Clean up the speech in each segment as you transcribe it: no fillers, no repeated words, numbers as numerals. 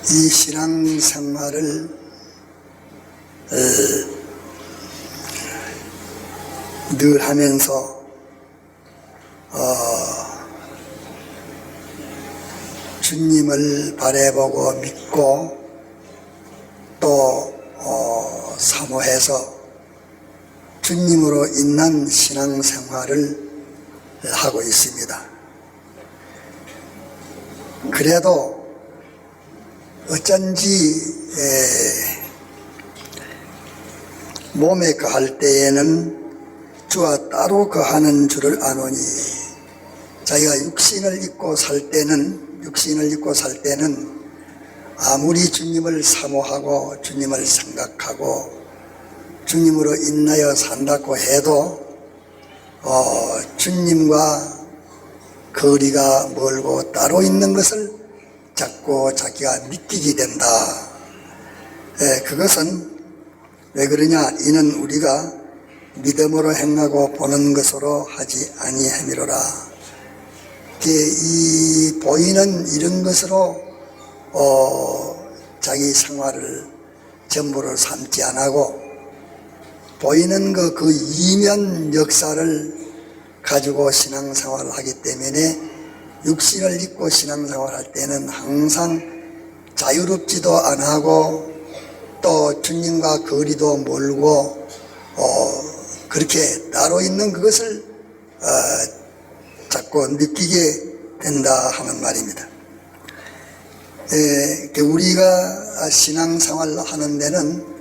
이 신앙생활을 늘 하면서 주님을 바라보고 믿고 또 사모해서 주님으로 인한 신앙생활을 하고 있습니다. 그래도 어쩐지 몸에 거할 때에는 주와 따로 거하는 줄을 아노니, 자기가 육신을 입고 살 때는 아무리 주님을 사모하고 주님을 생각하고 주님으로 인하여 산다고 해도 주님과 거리가 멀고 따로 있는 것을 자꾸 자기가 느끼게 된다. 그것은 왜 그러냐? 이는 우리가 믿음으로 행하고 보는 것으로 하지 아니함이로라. 이 보이는 이런 것으로 자기 생활을 전부를 삼지 않고 보이는 그 이면 역사를 가지고 신앙생활을 하기 때문에 육신을 입고 신앙생활할 때는 항상 자유롭지도 않고 또 주님과 거리도 멀고 그렇게 따로 있는 그것을 자꾸 느끼게 된다 하는 말입니다. 우리가 신앙생활을 하는 데는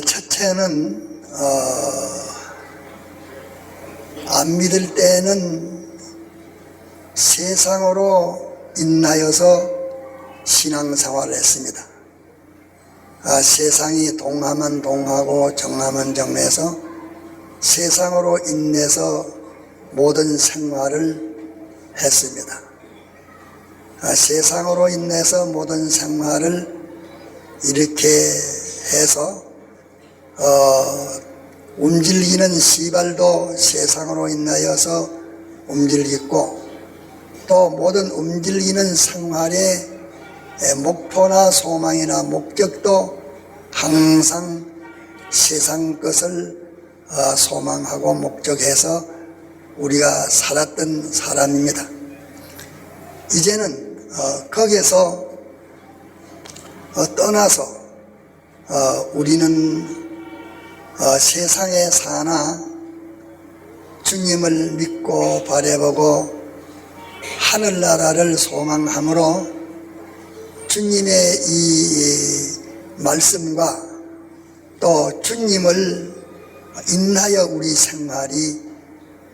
첫째는 안 믿을 때는 세상으로 인하여서 신앙생활을 했습니다. 세상이 동하면 동하고 정하면 정해서 세상으로 인해서 모든 생활을 했습니다. 세상으로 인해서 모든 생활을 이렇게 해서 움직이는 시발도 세상으로 인하여서 움직이고 또 모든 움직이는 생활의 목표나 소망이나 목적도 항상 세상 것을 소망하고 목적해서 우리가 살았던 사람입니다. 이제는 거기에서 떠나서 우리는 세상에 사나 주님을 믿고 바라보고 하늘나라를 소망함으로 주님의 이 말씀과 또 주님을 인하여 우리 생활이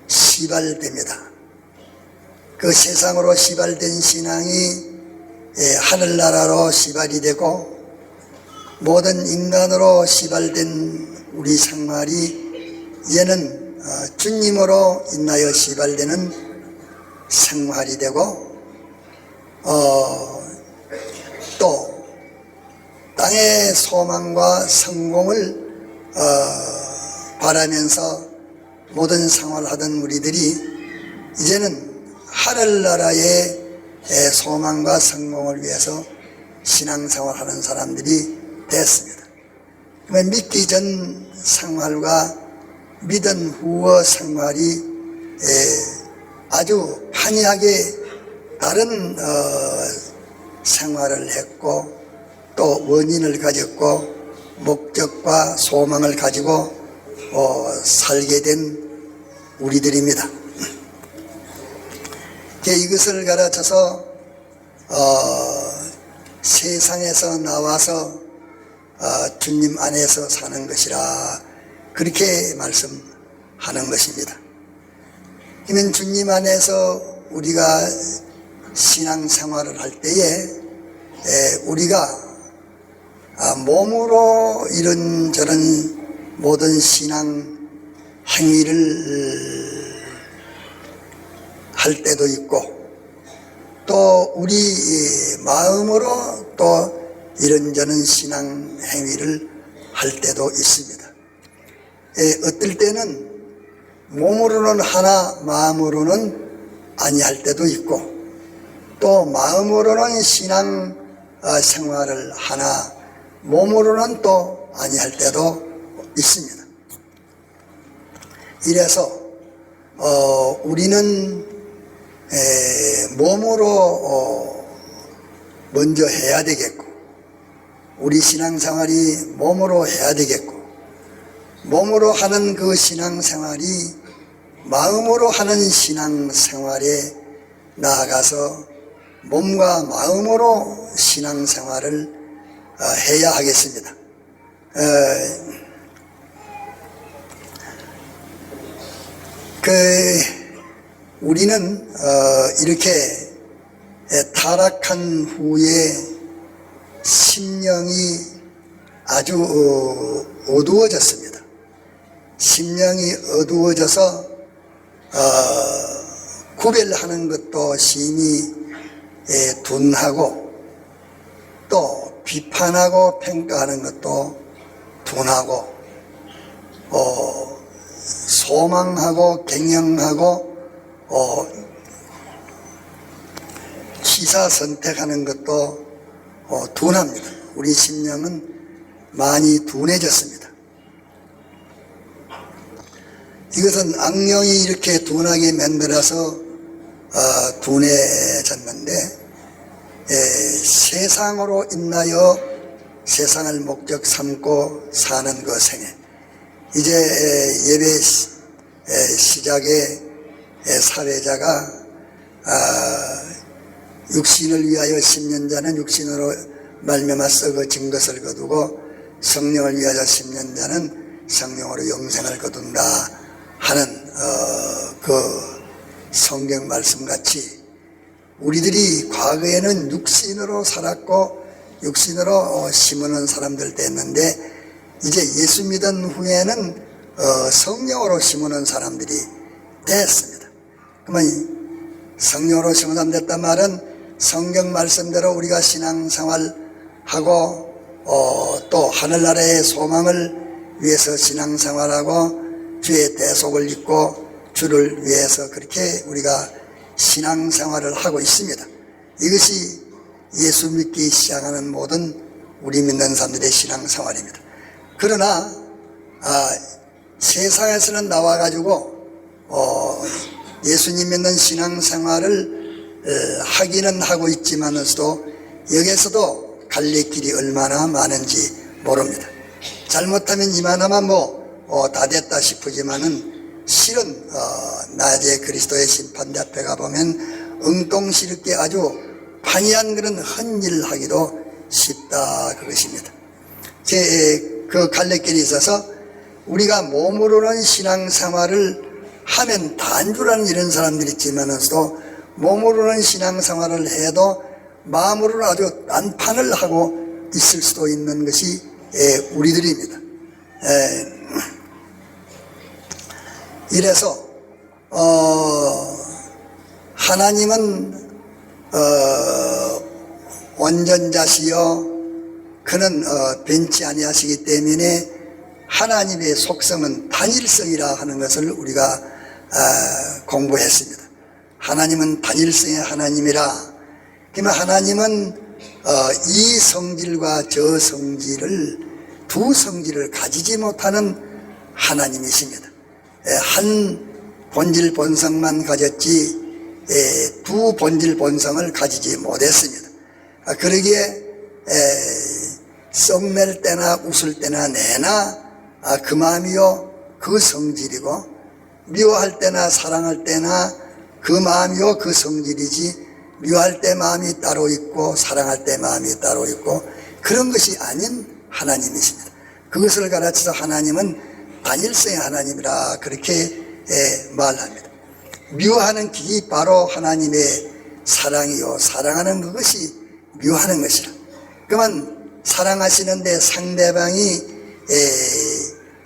시발됩니다. 그 세상으로 시발된 신앙이 하늘나라로 시발이 되고 모든 인간으로 시발된 우리 생활이 이제는 주님으로 인하여 시발되는 생활이 되고 또 땅의 소망과 성공을 바라면서 모든 생활을 하던 우리들이 이제는 하늘나라의 소망과 성공을 위해서 신앙생활을 하는 사람들이 됐습니다. 믿기 전 생활과 믿은 후의 생활이 아주 판이하게 다른 생활을 했고 또 원인을 가졌고 목적과 소망을 가지고 살게 된 우리들입니다. 이것을 가르쳐서 세상에서 나와서 주님 안에서 사는 것이라 그렇게 말씀하는 것입니다. 그러면 주님 안에서 우리가 신앙생활을 할 때에 우리가 몸으로 이런저런 모든 신앙 행위를 할 때도 있고 또 우리 마음으로 또 이런저런 신앙 행위를 할 때도 있습니다. 어떨 때는 몸으로는 하나 마음으로는 아니할 때도 있고 또 마음으로는 신앙 생활을 하나 몸으로는 또 아니할 때도 있습니다. 이래서 우리는 몸으로 먼저 해야 되겠고, 우리 신앙생활이 몸으로 해야 되겠고, 몸으로 하는 그 신앙생활이 마음으로 하는 신앙생활에 나아가서 몸과 마음으로 신앙생활을 해야 하겠습니다. 우리는 이렇게 타락한 후에 심령이 아주 어두워졌습니다. 심령이 어두워져서 구별하는 것도 심히 둔하고, 또 비판하고 평가하는 것도 둔하고, 소망하고 경영하고 기사 선택하는 것도 둔합니다. 우리 심령은 많이 둔해졌습니다. 이것은 악령이 이렇게 둔하게 만들어서 둔해졌는데, 세상으로 인하여 세상을 목적 삼고 사는 그 생애, 이제 예배 시작에 사회자가 육신을 위하여 심는 자는 육신으로 말미암아 썩어진 것을 거두고 성령을 위하여 심는 자는 성령으로 영생을 거둔다 하는 그 성경 말씀 같이, 우리들이 과거에는 육신으로 살았고 육신으로 심는 사람들 됐는데, 이제 예수 믿은 후에는 성령으로 심는 사람들이 됐습니다. 그러면 성령으로 심은 사람 됐단 말은 성경 말씀대로 우리가 신앙생활하고 또 하늘나라의 소망을 위해서 신앙생활하고 주의 대속을 입고 주를 위해서 그렇게 우리가 신앙생활을 하고 있습니다. 이것이 예수 믿기 시작하는 모든 우리 믿는 사람들의 신앙생활입니다. 그러나 세상에서는 나와가지고 예수님 믿는 신앙생활을 하기는 하고 있지만서도 여기에서도 갈래길이 얼마나 많은지 모릅니다. 잘못하면 이만하면 다 됐다 싶으지만은 실은 낮에 그리스도의 심판대 앞에 가보면 엉뚱스럽게 아주 판이한 그런 헛일을 하기도 쉽다, 그것입니다. 그 갈래길이 있어서 우리가 몸으로는 신앙생활을 하면 단주라는 이런 사람들이 있지만서도 몸으로는 신앙생활을 해도 마음으로는 아주 난판을 하고 있을 수도 있는 것이 우리들입니다. 이래서 하나님은 온전자시여 그는 변치 아니하시기 때문에 하나님의 속성은 단일성이라 하는 것을 우리가 공부했습니다. 하나님은 단일성의 하나님이라. 그러면 하나님은 이 성질과 저 성질을, 두 성질을 가지지 못하는 하나님이십니다. 한 본질 본성만 가졌지 두 본질 본성을 가지지 못했습니다. 그러기에 썩낼 때나 웃을 때나 내나 그 마음이요 그 성질이고, 미워할 때나 사랑할 때나 그 마음이요 그 성질이지, 미워할 때 마음이 따로 있고 사랑할 때 마음이 따로 있고 그런 것이 아닌 하나님이십니다. 그것을 가르쳐서 하나님은 단일성의 하나님이라 그렇게 말합니다. 미워하는 길이 바로 하나님의 사랑이요, 사랑하는 그것이 미워하는 것이라. 그러면 사랑하시는데 상대방이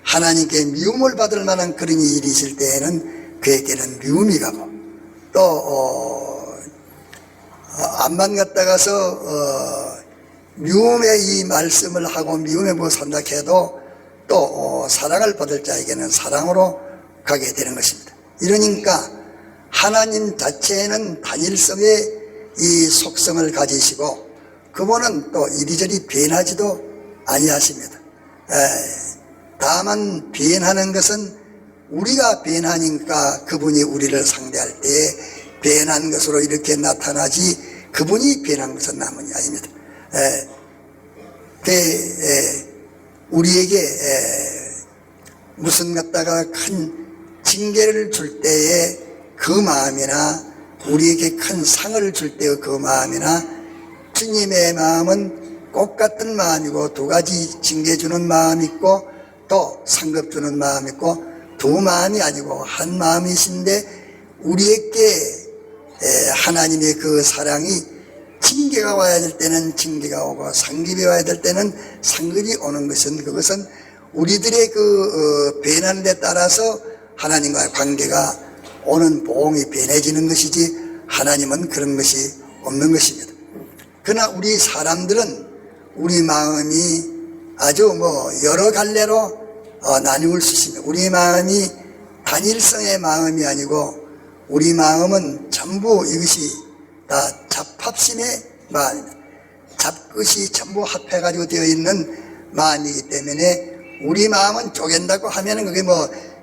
하나님께 미움을 받을 만한 그런 일이 있을 때에는 그에게는 미움이 가고, 또 안만 갔다 가서 미움의 이 말씀을 하고 미움에 뭐 산다 해도 또 사랑을 받을 자에게는 사랑으로 가게 되는 것입니다. 이러니까 하나님 자체는 단일성의 이 속성을 가지시고 그분은 또 이리저리 변하지도 아니하십니다. 다만 변하는 것은 우리가 변하니까 그분이 우리를 상대할 때에 변한 것으로 이렇게 나타나지 그분이 변한 것은 남은이 아닙니다. 우리에게 무슨 갖다가 큰 징계를 줄 때에 그 마음이나 우리에게 큰 상을 줄 때의 그 마음이나 주님의 마음은 꽃 같은 마음이고 두 가지 징계 주는 마음이 있고 또 상급 주는 마음이 있고 두 마음이 아니고 한 마음이신데 우리에게 하나님의 그 사랑이 징계가 와야 될 때는 징계가 오고 상급이 와야 될 때는 상급이 오는 것은 그것은 우리들의 그 변하는 데 따라서 하나님과의 관계가 오는 보응이 변해지는 것이지 하나님은 그런 것이 없는 것입니다. 그러나 우리 사람들은 우리 마음이 아주 여러 갈래로 나뉘을 수 있습니다. 우리 마음이 단일성의 마음이 아니고 우리 마음은 전부 이것이 다 잡합심의 마음입니다. 잡것이 전부 합해가지고 되어 있는 마음이기 때문에 우리 마음은 쪼갠다고 하면은 그게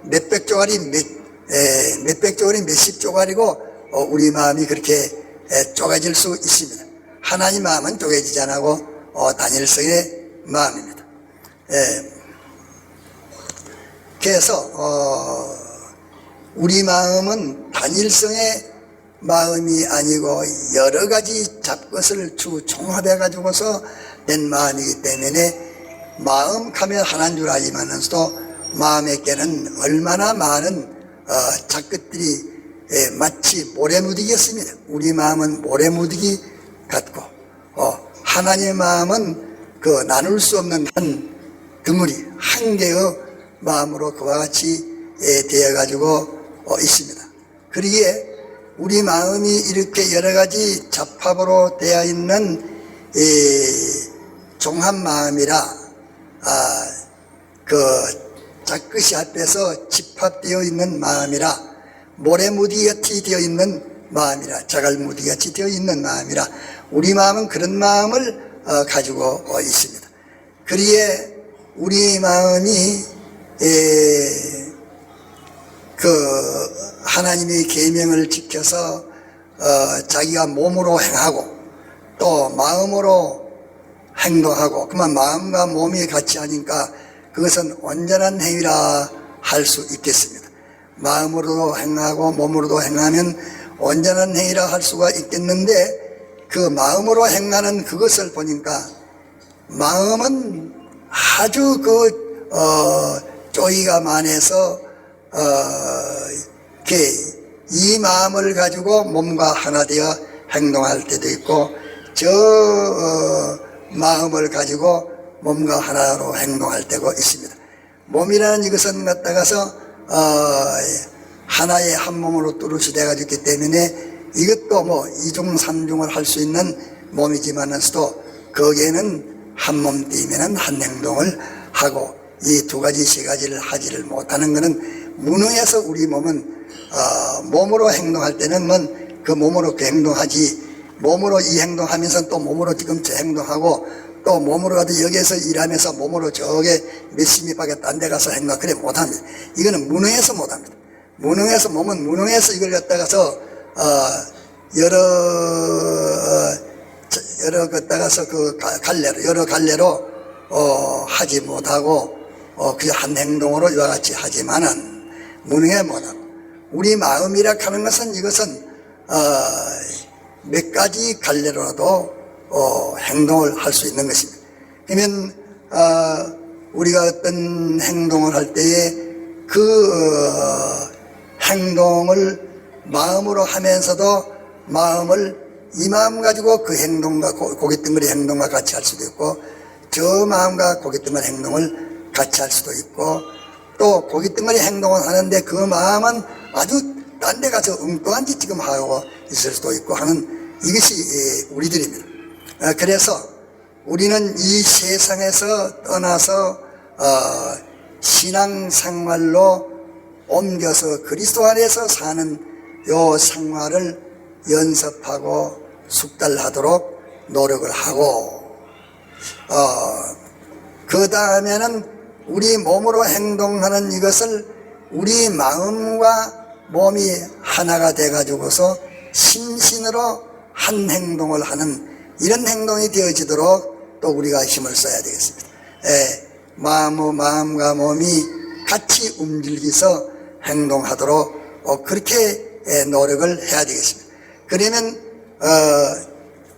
몇백 조각이 몇백 조각이 몇십 조각이고 우리 마음이 그렇게 쪼개질 수 있습니다. 하나님 마음은 쪼개지지 않고 단일성의 마음입니다. 그래서 우리 마음은 단일성의 마음이 아니고 여러 가지 잡것을 종합해 가지고서 된 마음이기 때문에 마음 가면 하나인 줄 알지만서도 마음에게는 얼마나 많은 잡것들이 마치 모래무디겠습니다. 우리 마음은 모래무디기 같고 하나님의 마음은 그 나눌 수 없는 한 덩어리 한 개의 마음으로 그와 같이 되어 가지고 있습니다. 그러기에 우리 마음이 이렇게 여러 가지 잡합으로 되어 있는 종합 마음이라 그 잡것이 앞에서 집합되어 있는 마음이라 모래무디같이 되어 있는 마음이라 자갈무디같이 되어 있는 마음이라 우리 마음은 그런 마음을 가지고 있습니다. 그리에 우리 마음이 그 하나님의 계명을 지켜서 자기가 몸으로 행하고 또 마음으로 행동하고 그만 마음과 몸이 같이 하니까 그것은 온전한 행위라 할 수 있겠습니다. 마음으로도 행하고 몸으로도 행하면 온전한 행위라 할 수가 있겠는데 그 마음으로 행하는 그것을 보니까 마음은 아주 쪼이가 많아서 이 마음을 가지고 몸과 하나 되어 행동할 때도 있고 마음을 가지고 몸과 하나로 행동할 때가 있습니다. 몸이라는 이것은 갖다가서 하나의 한 몸으로 뚜렷이 되어 가지고 있기 때문에 이것도 이중 삼중을 할 수 있는 몸이지만서도 거기에는 한 몸띠면은 한 행동을 하고 이 두 가지 세 가지를 하지를 못하는 것은 무능해서 우리 몸은 몸으로 행동할 때는 그 몸으로 그 행동하지 몸으로 이 행동하면서 또 몸으로 지금 저 행동하고 또 몸으로 가도 여기에서 일하면서 몸으로 저게 몇십 미 밖에 딴 데 가서 행동 그래 못합니다. 이거는 무능해서 못합니다. 무능해서 몸은 무능해서 이걸 갖다가서 여러 갖다가서 그 갈래로 여러 갈래로 하지 못하고 그냥 한 행동으로 이와 같이 하지만은 무능해 못하고 우리 마음이라 하는 것은 이것은 몇 가지 갈래로라도 행동을 할 수 있는 것입니다. 그러면 우리가 어떤 행동을 할 때에 그 행동을 마음으로 하면서도 마음을 이 마음 가지고 그 행동과 고깃덩어리 행동과 같이 할 수도 있고 저 마음과 고깃덩어리 행동을 같이 할 수도 있고 또 고깃덩어리 행동을 하는데 그 마음은 아주 딴 데 가서 엉뚱한 짓 지금 하고 있을 수도 있고 하는 이것이 우리들입니다. 그래서 우리는 이 세상에서 떠나서 신앙생활로 옮겨서 그리스도 안에서 사는 요 생활을 연습하고 숙달하도록 노력을 하고, 그 다음에는 우리 몸으로 행동하는 이것을 우리 마음과 몸이 하나가 돼가지고서 심신으로 한 행동을 하는 이런 행동이 되어지도록 또 우리가 힘을 써야 되겠습니다. 마음과 몸이 같이 움직여서 행동하도록 그렇게 노력을 해야 되겠습니다. 그러면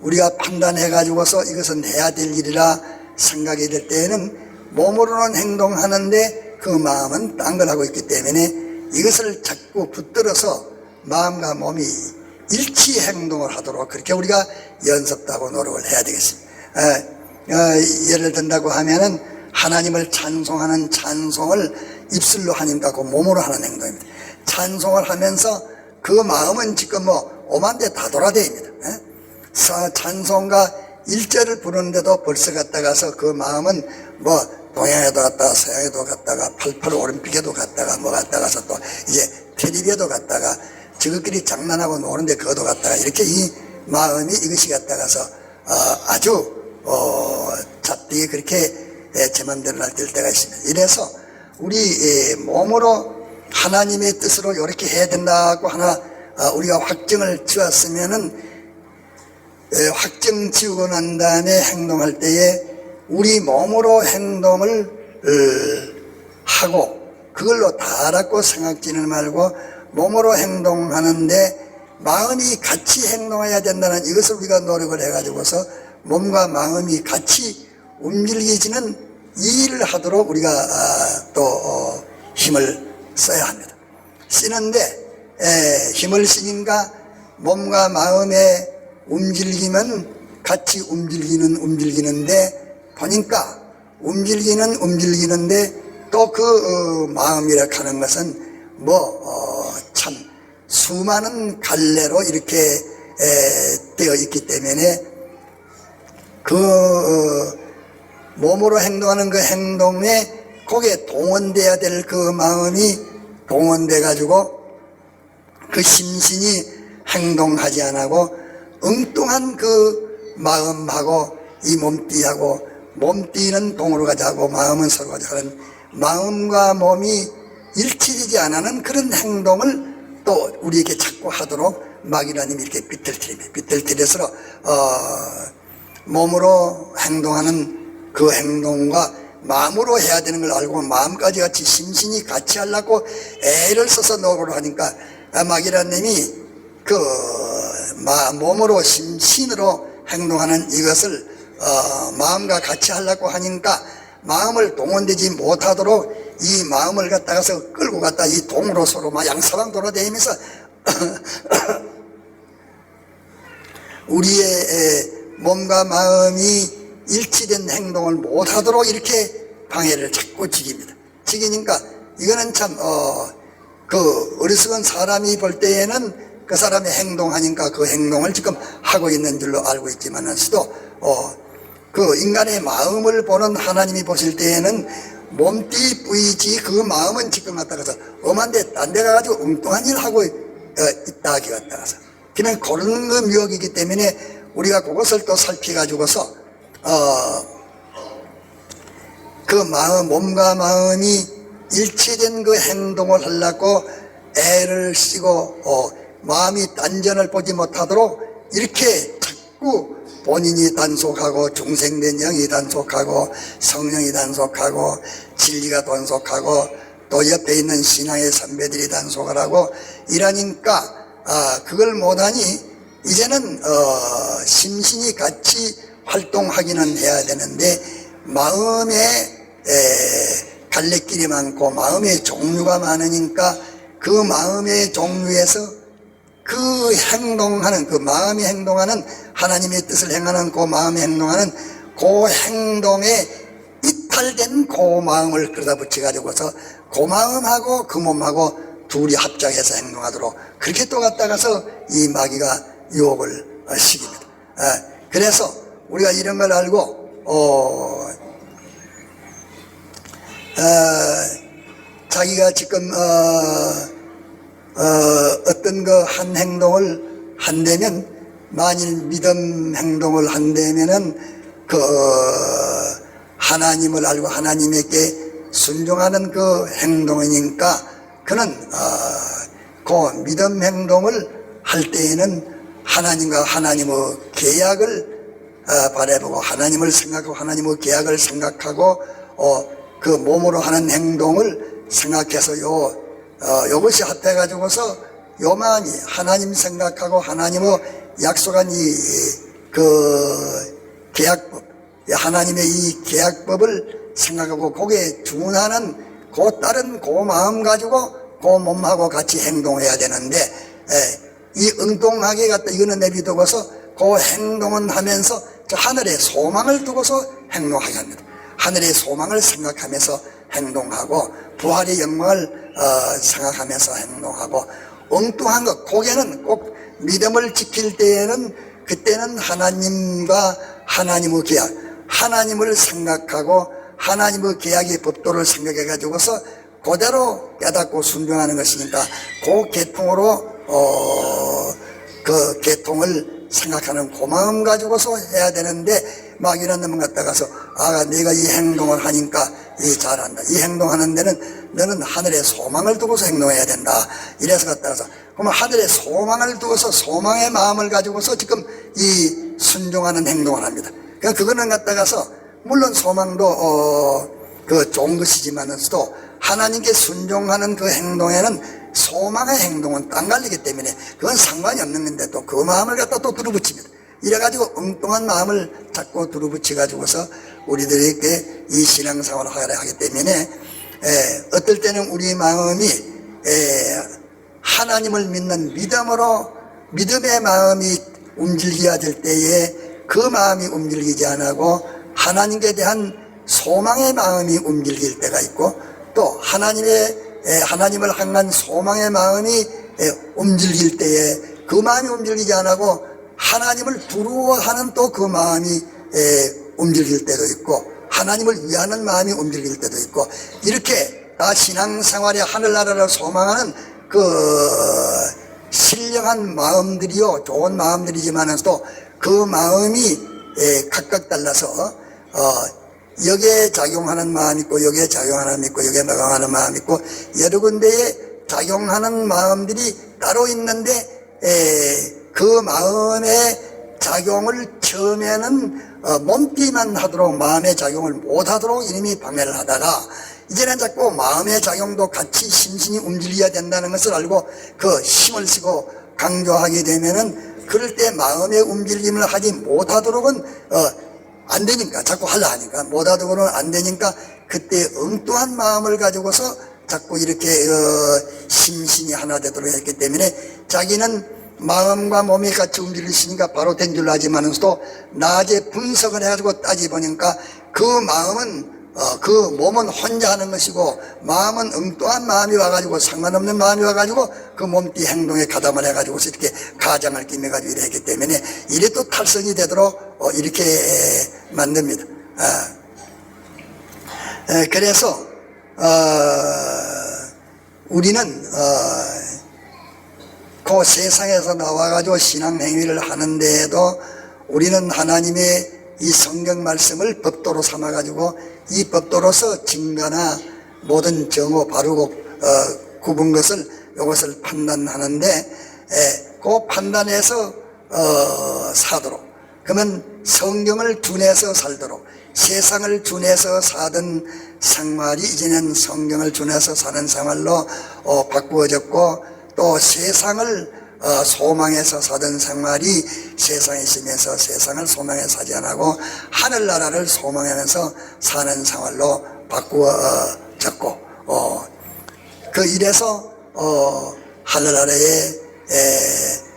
우리가 판단해 가지고서 이것은 해야 될 일이라 생각이 될 때에는 몸으로는 행동하는데 그 마음은 딴 걸 하고 있기 때문에 이것을 자꾸 붙들어서 마음과 몸이 일치 행동을 하도록 그렇게 우리가 연습하고 노력을 해야 되겠습니다. 예를 든다고 하면은 하나님을 찬송하는 찬송을 입술로 하니까 그 몸으로 하는 행동입니다. 찬송을 하면서 그 마음은 지금 오만 데 다 돌아다닙니다. 찬송가 1절을 부르는데도 벌써 갔다가서 그 마음은 동양에도 갔다가 서양에도 갔다가 88 올림픽에도 갔다가 갔다가서 또 이제 텔레비에도 갔다가 저것끼리 장난하고 노는데 그것도 갔다가 이렇게 이 마음이 이것이 갔다가서 아주 잡되게 그렇게 제 맘대로 날뛸 때가 있습니다. 이래서 우리 몸으로 하나님의 뜻으로 이렇게 해야 된다고 하나 우리가 확정을 지었으면은 확정 지우고 난 다음에 행동할 때에 우리 몸으로 행동을 하고 그걸로 다라고 생각지는 말고 몸으로 행동하는데 마음이 같이 행동해야 된다는 이것을 우리가 노력을 해가지고서 몸과 마음이 같이 움직이지는 이 일을 하도록 우리가 또 힘을 써야 합니다. 쓰는데 힘을 쓰니까 몸과 마음의 움직임은 같이 움직이는데 보니까 움직이는데 또 그 마음이라 하는 것은 참 수많은 갈래로 이렇게 되어 있기 때문에 그 몸으로 행동하는 그 행동에 거기에 동원돼야 될 그 마음이 동원돼 가지고 그 심신이 행동하지 않고 엉뚱한 그 마음하고 이 몸띠하고 몸띠는 동으로 가자고 마음은 서로 가자는 마음과 몸이 일치되지 않는 그런 행동을 또 우리에게 자꾸 하도록 마귀라님이 이렇게 삐뚤뜨려서 몸으로 행동하는 그 행동과 마음으로 해야 되는 걸 알고 마음까지 같이 심신이 같이 하려고 애를 써서 노력을 하니까 마귀라님이 그 몸으로 심신으로 행동하는 이것을 마음과 같이 하려고 하니까 마음을 동원되지 못하도록 이 마음을 갖다가서 끌고 갔다 이 동으로 서로 양사방 돌아다니면서 우리의 몸과 마음이 일치된 행동을 못하도록 이렇게 방해를 자꾸 지깁니다. 지기니까 이거는 참 그 어리석은 사람이 볼 때에는 그 사람이 행동하니까 그 행동을 지금 하고 있는 줄로 알고 있지만서도 그 인간의 마음을 보는 하나님이 보실 때에는 몸띠 뿌이지 그 마음은 지금 갖다가서 엄한데 딴 데 가가지고 엉뚱한 일 하고 있다 하기 갖다가서 그냥 그런 그 미혹이기 때문에 우리가 그것을 또 살피가지고서 그 몸과 마음이 일치된 그 행동을 하려고 애를 쓰고 마음이 딴전을 보지 못하도록 이렇게 자꾸 본인이 단속하고 중생된 영이 단속하고 성령이 단속하고 진리가 단속하고 또 옆에 있는 신앙의 선배들이 단속을 하고 이러니까 그걸 못하니 이제는 심신이 같이 활동하기는 해야 되는데 마음에 갈래길이 많고 마음의 종류가 많으니까 그 마음의 종류에서 그 행동하는 그 마음이 행동하는 하나님의 뜻을 행하는 그 마음이 행동하는 그 행동에 이탈된 그 마음을 끌어다 붙여가지고서 그 마음하고 그 몸하고 둘이 합작해서 행동하도록 그렇게 또 갔다가서 이 마귀가 유혹을 시킵니다. 그래서 우리가 이런 걸 알고 자기가 지금 어떤 그 한 행동을 한다면 만일 믿음 행동을 한다면은 그 하나님을 알고 하나님에게 순종하는 그 행동이니까 그는 그 믿음 행동을 할 때에는 하나님과 하나님의 계약을 바라보고 하나님을 생각하고 하나님의 계약을 생각하고 그 몸으로 하는 행동을 생각해서 요것이 합해가지고서 요만이 하나님 생각하고 하나님의 약속한 그 계약법, 하나님의 이 계약법을 생각하고 거기에 준하는 그 다른 그 마음 가지고 그 몸하고 같이 행동해야 되는데 이 엉뚱하게 갖다 이거는 내비두고서 그 행동은 하면서 저 하늘의 소망을 두고서 행동하게 합니다. 하늘의 소망을 생각하면서 행동하고 부활의 영광을 생각하면서 행동하고 엉뚱한 것, 고개는 꼭 믿음을 지킬 때에는 그때는 하나님과 하나님의 계약, 하나님을 생각하고 하나님의 계약의 법도를 생각해 가지고서 그대로 깨닫고 순종하는 것이니까 그 계통으로 그 계통을 생각하는 그 마음 가지고서 해야 되는데 막 이런 놈 갖다가서 내가 이 행동을 하니까 잘한다. 이 행동하는 데는 너는 하늘의 소망을 두고서 행동해야 된다. 이래서 갖다가서 그러면 하늘의 소망을 두고서 소망의 마음을 가지고서 지금 이 순종하는 행동을 합니다. 그러니까 그거는 갖다가서 물론 소망도 그 좋은 것이지만서도 하나님께 순종하는 그 행동에는 소망의 행동은 딴 갈리기 때문에 그건 상관이 없는 건데 또 그 마음을 갖다 또 두루붙입니다. 이래가지고 엉뚱한 마음을 자꾸 두루붙여가지고서 우리들에게 이 신앙생활을 하기 때문에 어떨 때는 우리 마음이 하나님을 믿는 믿음의 마음이 움직여야 될 때에 그 마음이 움직이지 않고 하나님께 대한 소망의 마음이 움직일 때가 있고 또 하나님을 향한 소망의 마음이 움직일 때에 그 마음이 움직이지 않고 하나님을 두려워하는 또 그 마음이 움직일 때도 있고 하나님을 위하는 마음이 움직일 때도 있고 이렇게 다 신앙생활의 하늘나라를 소망하는 그 신령한 마음들이요 좋은 마음들이지만서도 그 마음이 각각 달라서 여기에 작용하는 마음이 있고 여기에 작용하는 마음이 있고 여기에 작용하는 마음이 있고 여러 군데에 작용하는 마음들이 따로 있는데 그 마음의 작용을 처음에는 몸띠만 하도록 마음의 작용을 못하도록 이놈이 방해를 하다가 이제는 자꾸 마음의 작용도 같이 심신이 움직여야 된다는 것을 알고 그 힘을 쓰고 강조하게 되면은 그럴 때 마음의 움직임을 하지 못하도록은 안 되니까 자꾸 하려 하니까 못하도록은 안 되니까 그때 엉뚱한 마음을 가지고서 자꾸 이렇게 심신이 하나 되도록 했기 때문에 자기는 마음과 몸이 같이 움직이시니까 바로 된 줄 알지만서도 낮에 분석을 해가지고 따지보니까 그 마음은 그 몸은 혼자 하는 것이고 마음은 엉뚱한 마음이 와가지고 상관없는 마음이 와가지고 그 몸띠 행동에 가담을 해가지고서 이렇게 가장을 끼매가지고 이래 했기 때문에 이래 또 탈선이 되도록 이렇게 만듭니다. 그래서 우리는 그 세상에서 나와가지고 신앙 행위를 하는데도 우리는 하나님의 이 성경 말씀을 법도로 삼아가지고 이 법도로서 증거나 모든 정오 바르고 굽은 것을 이것을 판단하는데 그 판단해서 사도록 그러면 성경을 준해서 살도록 세상을 준해서 사던 생활이 이제는 성경을 준해서 사는 생활로 바꾸어졌고 또 세상을 소망해서 사던 생활이 세상에 있으면서 세상을 소망해 사지 않고 하늘나라를 소망하면서 사는 생활로 바꾸어졌고 그 이래서 하늘나라에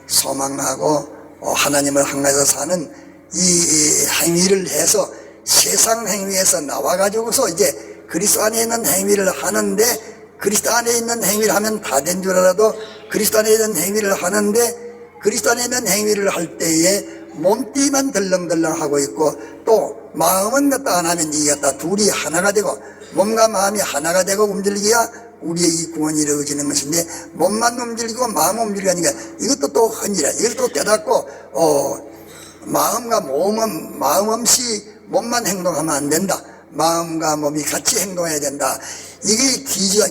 소망하고 하나님을 향해서 사는 이 행위를 해서 세상 행위에서 나와가지고서 이제 그리스도 안에 있는 행위를 하는데 그리스도 안에 있는 행위를 하면 다 된 줄 알아도 그리스도 안에 있는 행위를 하는데 그리스도 안에 있는 행위를 할 때에 몸띠만 덜렁덜렁 하고 있고 또 마음은 갖다 안 하면 이게 갖다 둘이 하나가 되고 몸과 마음이 하나가 되고 움직이야 우리의 이 구원이 이루어지는 것인데, 몸만 움직이고 마음 움직이고 하니까 이것도 또 헌이라. 이것도 깨닫고 마음과 몸은 마음 없이 몸만 행동하면 안 된다. 마음과 몸이 같이 행동해야 된다. 이게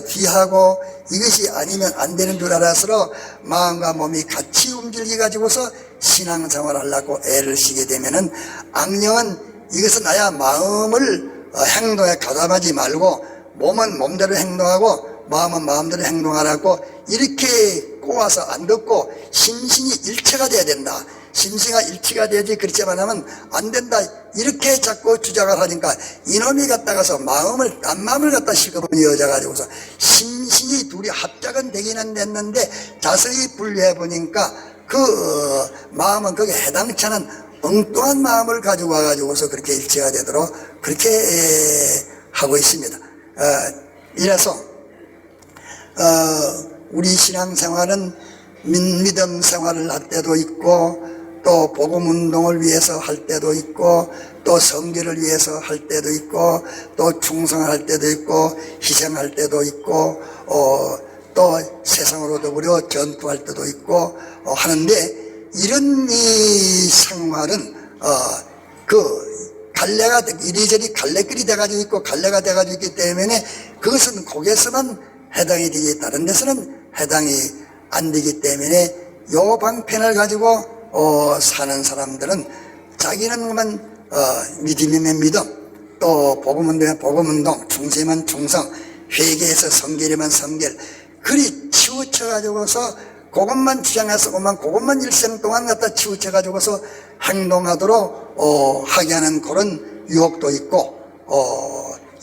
귀하고 이것이 아니면 안 되는 줄 알아서 마음과 몸이 같이 움직여 가지고서 신앙생활을 하려고 애를 쓰게 되면은, 악령은 이것은 나야 마음을 행동에 가담하지 말고 몸은 몸대로 행동하고 마음은 마음대로 행동하라고 이렇게 꼬아서 안 듣고 심신이 일체가 돼야 된다. 심신과 일치가 돼야지, 그렇지만 하면 안 된다. 이렇게 자꾸 주장을 하니까 이놈이 갖다가서 딴 마음을 갖다 실컷 이어져가지고서 심신이 둘이 합작은 되기는 됐는데 자세히 분류해 보니까 그 마음은 거기에 해당치 않은 엉뚱한 마음을 가지고 와가지고서 그렇게 일치가 되도록 그렇게 하고 있습니다. 이래서 우리 신앙생활은 믿음 생활을 할 때도 있고, 또 복음 운동을 위해서 할 때도 있고, 또 성결을 위해서 할 때도 있고, 또 충성을 할 때도 있고, 희생할 때도 있고, 또 세상으로 더불어 전투할 때도 있고 하는데, 이런 이 생활은 갈래가 이리저리 갈래길이 돼가지고 있고 갈래가 돼가지고 있기 때문에 그것은 거기에서만 해당이 되지 다른 데서는 해당이 안 되기 때문에 요 방편을 가지고 사는 사람들은 자기는 믿음이면 믿음, 또 복음은 되면 복음운동, 충성이면 충성, 회개해서 성결이면 성결, 그리 치우쳐가지고서 그것만 주장해서 그것만 일생 동안 갖다 치우쳐가지고서 행동하도록 하게 하는 그런 유혹도 있고,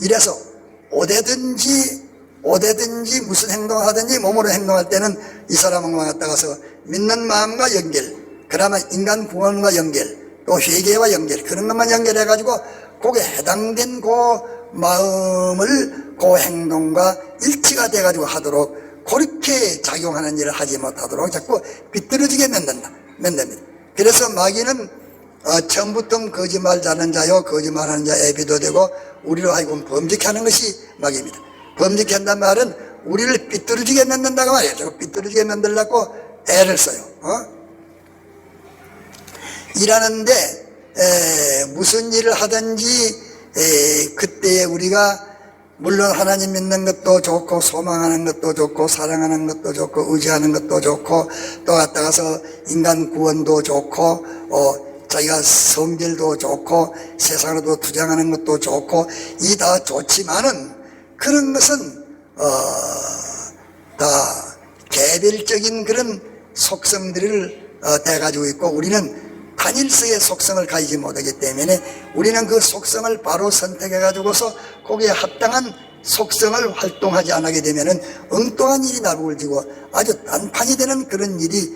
이래서 오대든지 무슨 행동을 하든지 몸으로 행동할 때는 이 사람은 갖다가서 믿는 마음과 연결, 그러면 인간 구원과 연결, 또 회개와 연결, 그런 것만 연결해가지고 거기에 해당된 그 마음을 그 행동과 일치가 돼가지고 하도록, 그렇게 작용하는 일을 하지 못하도록 자꾸 비뚤어지게 만듭니다. 그래서 마귀는 처음부터 거짓말하는 자요, 거짓말하는 자 애비도 되고 우리로 하여금 범죄케 하는 것이 마귀입니다. 범죄케 한다는 말은 우리를 삐뚤어지게 만든다고 말이에요. 자꾸 삐뚤어지게 만들려고 애를 써요. 일하는데 무슨 일을 하든지 그때에 우리가 물론 하나님 믿는 것도 좋고 소망하는 것도 좋고 사랑하는 것도 좋고 의지하는 것도 좋고 또 갔다가서 인간 구원도 좋고 자기가 성결도 좋고 세상으로도 투쟁하는 것도 좋고 이 다 좋지만은 그런 것은 다 개별적인 그런 속성들을 대가지고 있고, 우리는 단일성의 속성을 가지지 못하기 때문에 우리는 그 속성을 바로 선택해 가지고서 거기에 합당한 속성을 활동하지 않게 되면은 엉뚱한 일이 나를 지고 아주 단판이 되는 그런 일이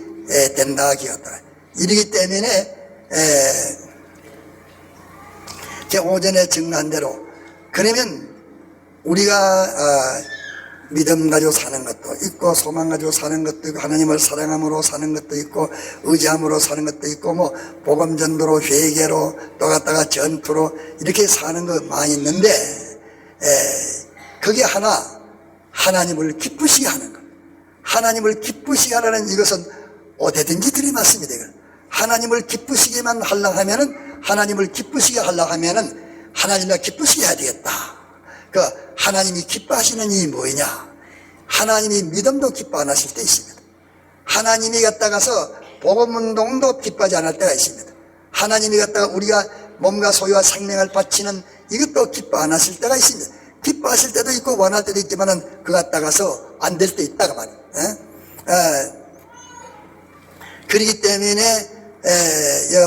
된다 기었다. 이러기 때문에 제 오전에 증거한 대로, 그러면 우리가 믿음 가지고 사는 것도 있고 소망 가지고 사는 것도 있고 하나님을 사랑함으로 사는 것도 있고 의지함으로 사는 것도 있고 뭐 복음 전도로 회개로 또 갔다가 전투로 이렇게 사는 거 많이 있는데, 그게 하나님을 기쁘시게 하는 것. 하나님을 기쁘시게 하라는 이것은 어디든지 들이맞습니다. 하나님을 기쁘시게만 하려고 하면은, 하나님을 기쁘시게 하려고 하면은 하나님을 기쁘시게 해야 되겠다. 그 하나님이 기뻐하시는 일이 뭐냐? 하나님이 믿음도 기뻐 안 하실 때 있습니다. 하나님이 갖다가서 복음운동도 기뻐하지 않을 때가 있습니다. 하나님이 갖다가 우리가 몸과 소유와 생명을 바치는 이것도 기뻐 안 하실 때가 있습니다. 기뻐하실 때도 있고 원할 때도 있지만은 그 갖다가서 안 될 때 있다가 말이에요. 그렇기 때문에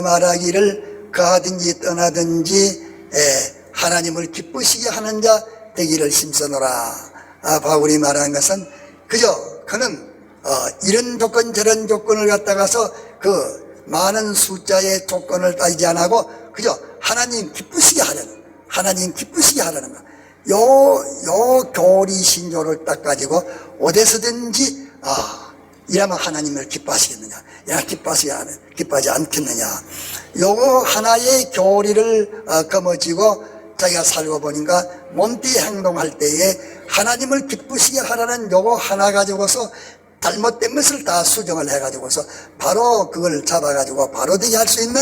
말하기를 가든지 떠나든지 하나님을 기쁘시게 하는 자 되기를 힘써노라. 바울이 말한 것은 그는 이런 조건 저런 조건을 갖다가서 그 많은 숫자의 조건을 따지지 않고 그저 하나님 기쁘시게 하라는 거. 요 교리 신조를 딱 가지고 어디서든지 이러면 하나님을 기뻐하시겠느냐, 기뻐하지 않겠느냐, 요거 하나의 교리를 거머쥐고 자기가 살고 보니까 몸띠 행동할 때에 하나님을 기쁘시게 하라는 요거 하나 가지고서 잘못된 것을 다 수정을 해가지고서 바로 그걸 잡아가지고 바로 되게 할 수 있는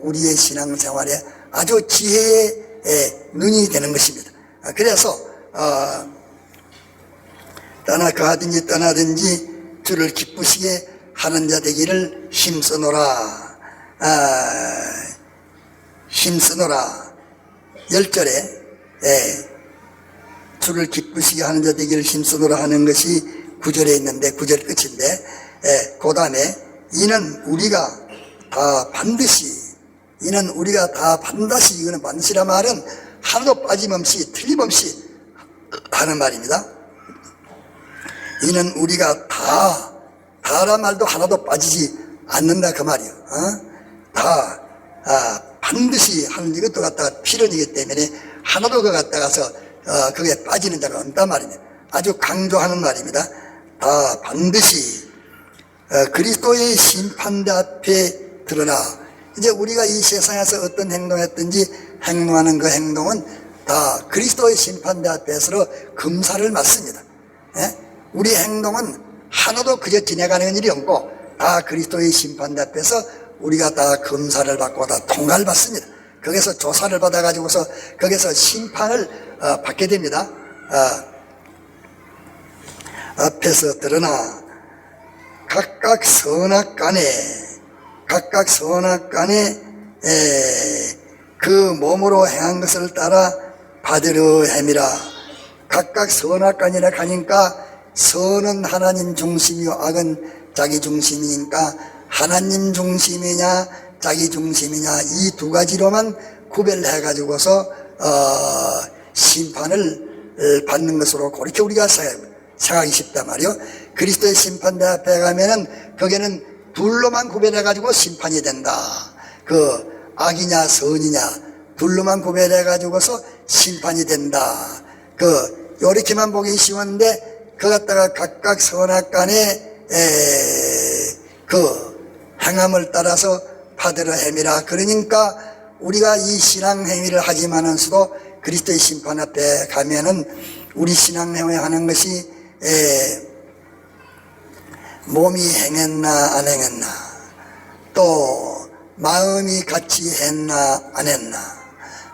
우리의 신앙생활에 아주 지혜의 눈이 되는 것입니다. 그래서 가든지 떠나든지 주를 기쁘시게 하는 자 되기를 힘쓰노라. 힘쓰노라. 10절에 주를 기쁘시게 하는 자 되기를 힘쓰노라 하는 것이 9절에 있는데 9절 끝인데 그 다음에 이는 우리가 다 반드시 이거는 반드시란 말은 하나도 빠짐없이 틀림없이 하는 말입니다. 이는 우리가 다란 말도 하나도 빠지지 않는다 그 말이요. 반드시 하는 이것도 갖다가 필연이기 때문에 하나도 그 갖다가서 그게 빠지는 자가 없단 말입니다. 아주 강조하는 말입니다. 다 반드시 그리스도의 심판대 앞에 드러나. 이제 우리가 이 세상에서 어떤 행동했든지 행동하는 그 행동은 다 그리스도의 심판대 앞에서 검사를 받습니다. 우리 행동은 하나도 그저 지나가는 일이 없고 다 그리스도의 심판대 앞에서 우리가 다 검사를 받고 다 통과를 받습니다. 거기서 조사를 받아가지고서 거기서 심판을 받게 됩니다. 앞에서 드러나 각각 선악간에 그 몸으로 행한 것을 따라 받으려 함이라. 각각 선악간이라 하니까 선은 하나님 중심이요 악은 자기 중심이니까 하나님 중심이냐 자기 중심이냐 이 두 가지로만 구별해 가지고서 심판을 받는 것으로 그렇게 우리가 생각이 쉽단 말이요. 그리스도의 심판대 앞에 가면은 거기는 둘로만 구별해 가지고 심판이 된다. 그 악이냐 선이냐 둘로만 구별해 가지고서 심판이 된다. 그 요렇게만 보기 쉬웠는데 그 갖다가 각각 선악간에 그 행함을 따라서 받으려 함이라. 그러니까 우리가 이 신앙 행위를 하지만은서도 그리스도의 심판 앞에 가면은 우리 신앙 행위 하는 것이 몸이 행했나 안 행했나, 또 마음이 같이 했나 안 했나,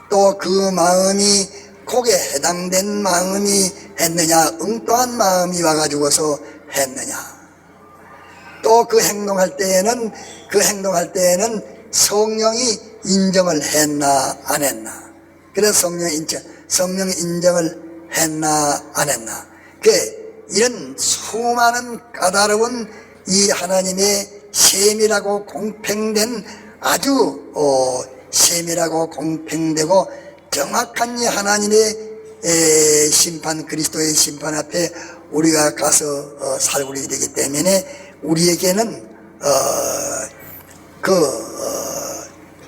또 그 마음이 거기에 해당된 마음이 했느냐, 엉뚱한 마음이 와가지고서 했느냐, 또 그 행동할 때에는 성령이 인정을 했나 안 했나. 그래서 성령 인정을 했나 안 했나. 이런 수많은 까다로운 이 하나님의 세밀하고 공평된 아주 세밀하고 공평되고 정확한 이 하나님의 심판, 그리스도의 심판 앞에 우리가 가서 살고 되기 때문에 우리에게는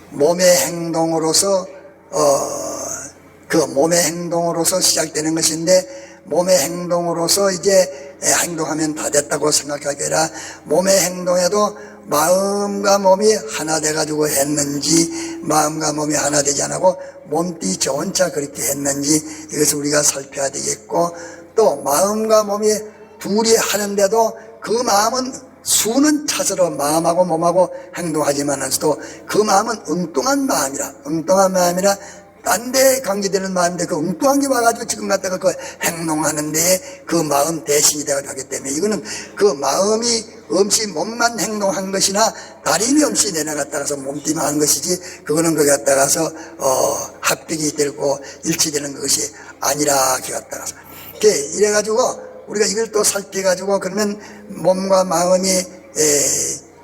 몸의 행동으로서 시작되는 것인데, 몸의 행동으로서 이제 행동하면 다 됐다고 생각하기 아니라 몸의 행동에도 마음과 몸이 하나 돼가지고 했는지, 마음과 몸이 하나 되지 않고 몸띠 저 혼자 그렇게 했는지 이것을 우리가 살펴야 되겠고, 또 마음과 몸이 둘이 하는데도 그 마음은 수는 차서로 마음하고 몸하고 행동하지만서도 그 마음은 엉뚱한 마음이라 딴 데 강제되는 마음인데 그 엉뚱한 게 와가지고 지금 갖다가 그 행동하는데 그 마음 대신이 되어가기 때문에 이거는 그 마음이 없이 몸만 행동한 것이나 다림이 없이 내려갔다가서 몸띠만 한 것이지, 그거는 거기 갔다가서 합격이 되고 일치되는 것이 아니라 그 갖다가서 이래가지고 우리가 이걸 또 살펴가지고 그러면 몸과 마음이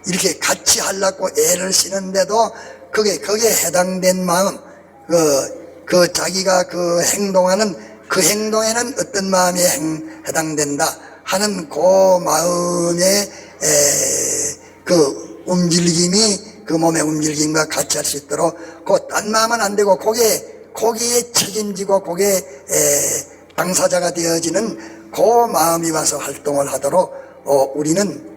이렇게 같이 하려고 애를 쓰는데도 거기에 해당된 마음, 자기가 그 행동하는 그 행동에는 어떤 마음이 해당된다 하는 그 마음의 그 움직임이 그 몸의 움직임과 같이 할 수 있도록 그 딴 마음은 안 되고 거기에 책임지고 거기에 당사자가 되어지는 그 마음이 와서 활동을 하도록 우리는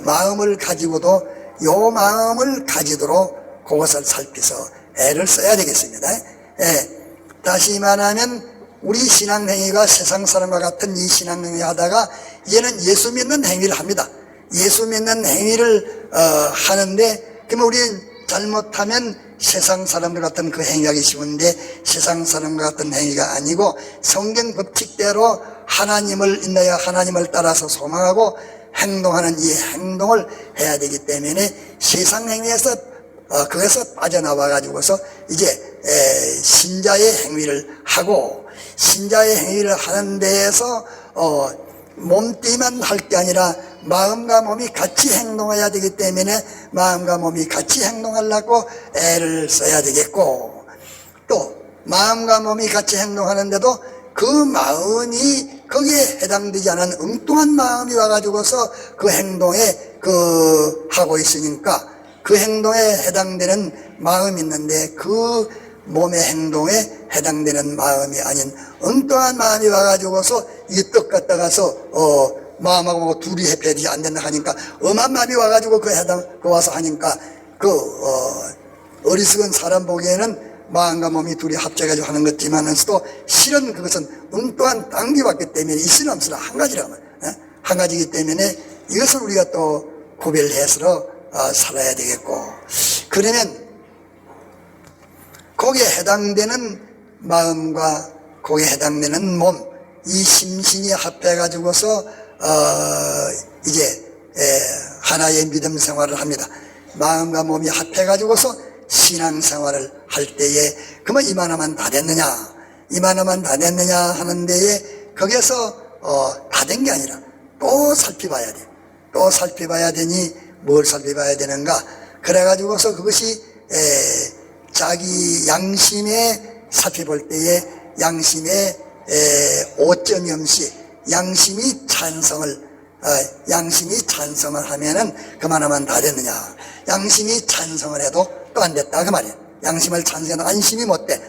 마음을 가지고도 요 마음을 가지도록 그것을 살피서 애를 써야 되겠습니다. 다시 말하면 우리 신앙행위가 세상 사람과 같은 이 신앙행위 하다가 이제는 예수 믿는 행위를 합니다. 예수 믿는 행위를 하는데 그러면 우리 잘못하면 세상 사람들 같은 그 행위하기 쉬운데 세상 사람과 같은 행위가 아니고 성경 법칙대로 하나님을 인하여 하나님을 따라서 소망하고 행동하는 이 행동을 해야 되기 때문에 세상 행위에서 거기서 빠져나와 가지고서 이제 신자의 행위를 하고 신자의 행위를 하는 데에서 몸띠만 할 게 아니라 마음과 몸이 같이 행동해야 되기 때문에 마음과 몸이 같이 행동하려고 애를 써야 되겠고, 또 마음과 몸이 같이 행동하는데도 그 마음이 거기에 해당되지 않은 엉뚱한 마음이 와가지고서 그 행동에 하고 있으니까 그 행동에 해당되는 마음이 있는데 그 몸의 행동에 해당되는 마음이 아닌 엉뚱한 마음이 와가지고서 이 떡 갖다가서 마음하고 둘이 해펴지 안 된다 하니까 엄한 마음이 와가지고 그 와서 하니까 어리석은 사람 보기에는 마음과 몸이 둘이 합쳐가지고 하는 것지만서도 실은 그것은 엉뚱한 당기 왔기 때문에 있으나 없으나 한 가지라면 한 가지이기 때문에 이것을 우리가 또 구별해서 살아야 되겠고, 그러면 거기에 해당되는 마음과 거기에 해당되는 몸, 이 심신이 합해가지고서 이제 하나의 믿음 생활을 합니다. 마음과 몸이 합해가지고서 신앙생활을 할 때에 그러면 이만하면 다 됐느냐, 이만하면 다 됐느냐 하는 데에 거기에서 다 된 게 아니라 또 살펴봐야 돼. 또 살펴봐야 되니 뭘 살펴봐야 되는가? 그래가지고서 그것이 자기 양심에 살펴볼 때에 양심에 오점이 없이 양심이 찬성을 하면은 그만하면 다 됐느냐? 양심이 찬성을 해도 또 안 됐다 그 말이야. 양심을 찬성해도 안심이 못 돼.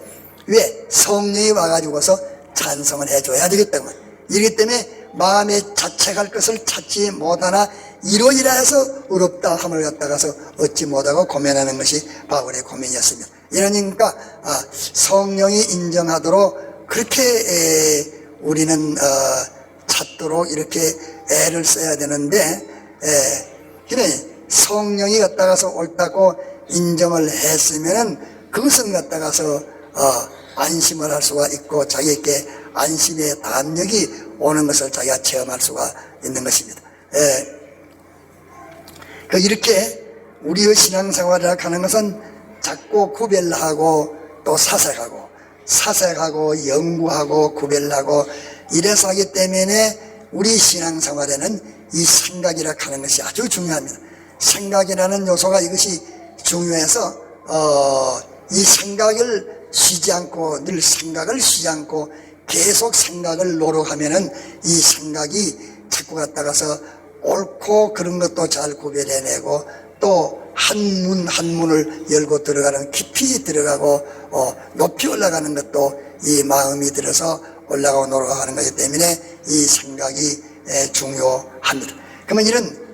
왜? 성령이 와가지고서 찬성을 해줘야 되기 때문에. 이렇기 때문에 마음에 자책할 것을 찾지 못하나 이로 인하여서 어렵다 함을 갖다가서 얻지 못하고 고민하는 것이 바울의 고민이었습니다. 이러니까 성령이 인정하도록 그렇게 우리는 찾도록 이렇게 애를 써야 되는데, 그래 성령이 갖다가서 옳다고 인정을 했으면은 그것은 갖다가서 안심을 할 수가 있고 자기에게 안심의 담력이 오는 것을 자기가 체험할 수가 있는 것입니다. 이렇게 우리의 신앙생활을 하는 것은 자꾸 구별하고 또 사색하고 연구하고 구별하고 이래서 하기 때문에 우리 신앙생활에는 이 생각이라 하는 것이 아주 중요합니다. 생각이라는 요소가 이것이 중요해서 이 생각을 쉬지 않고 늘 생각을 쉬지 않고 계속 생각을 노력하면은 이 생각이 자꾸 갖다가서 옳고 그런 것도 잘 구별해내고 또 한 문 한 문을 열고 들어가는 깊이 들어가고 높이 올라가는 것도 이 마음이 들어서 올라가고 노력하는 것이기 때문에 이 생각이 중요합니다. 그러면 이런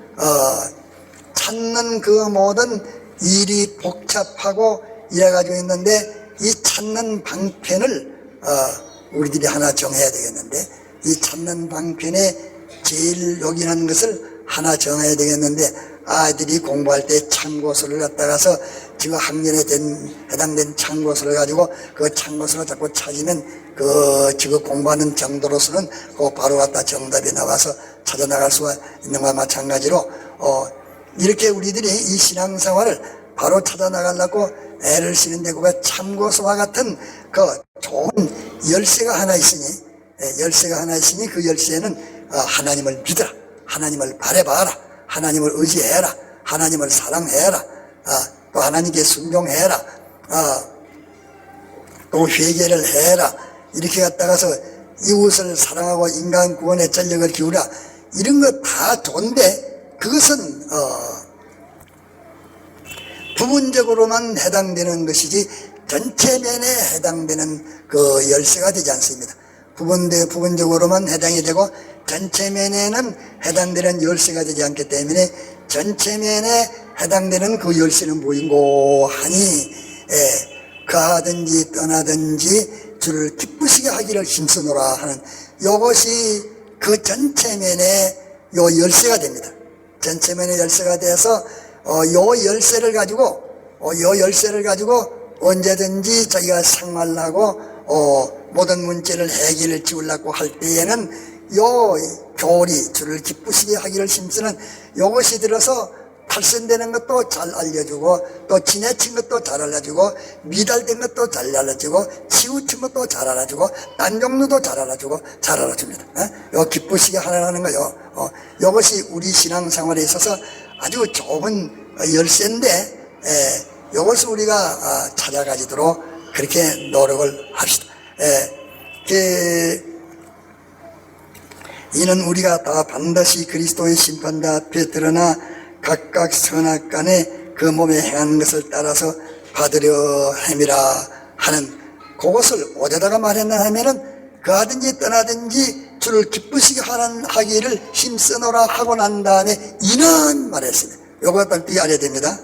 찾는 그 모든 일이 복잡하고 이래가지고 있는데 이 찾는 방편을 우리들이 하나 정해야 되겠는데, 이 찾는 방편에 제일 요긴한 것을 하나 정해야 되겠는데, 아이들이 공부할 때 참고서를 갖다가서 지금 학년에 해당된 참고서를 가지고 그 참고서를 자꾸 찾으면 지금 공부하는 정도로서는 바로 갖다 정답이 나와서 찾아나갈 수가 있는 것과 마찬가지로 이렇게 우리들이 이 신앙생활을 바로 찾아나가려고 애를 쓰는데 그 참고서와 같은 좋은 열쇠가 하나 있으니 그 열쇠는 하나님을 믿어라, 하나님을 바라봐라, 하나님을 의지해라, 하나님을 사랑해라, 또 하나님께 순종해라, 또 회개를 해라, 이렇게 갖다가서 이웃을 사랑하고 인간 구원에 전력을 기울여, 이런 거 다 좋은데 그것은 부분적으로만 해당되는 것이지 전체면에 해당되는 그 열쇠가 되지 않습니다. 부분적으로만 해당이 되고 전체면에는 해당되는 열쇠가 되지 않기 때문에 전체면에 해당되는 그 열쇠는 뭐인고 하니 가든지 떠나든지 주를 기쁘시게 하기를 힘쓰노라 하는 이것이 그 전체면의 요 열쇠가 됩니다. 전체면의 열쇠가 돼서 요 열쇠를 가지고 언제든지 자기가 생활하고 모든 문제를 해결을 지으려고 할 때에는 요 교리, 주를 기쁘시게 하기를 힘쓰는 요것이 들어서 탈선되는 것도 잘 알려주고, 또 지내친 것도 잘 알려주고, 미달된 것도 잘 알려주고, 치우친 것도 잘 알아주고, 딴 종류도 잘 알아줍니다. 요 기쁘시게 하라는 거요. 요것이 우리 신앙생활에 있어서 아주 좋은 열쇠인데, 요것을 우리가 찾아가지도록 그렇게 노력을 합시다. 이는 우리가 다 반드시 그리스도의 심판대 앞에 드러나 각각 선악간에 그 몸에 행한 것을 따라서 받으려 함이라 하는 그것을 어디다가 말했나 하면은 가든지 떠나든지 주를 기쁘시게 하기를 힘쓰노라 하고 난 다음에 이는 말했습니다. 요거 딱 알아야 됩니다.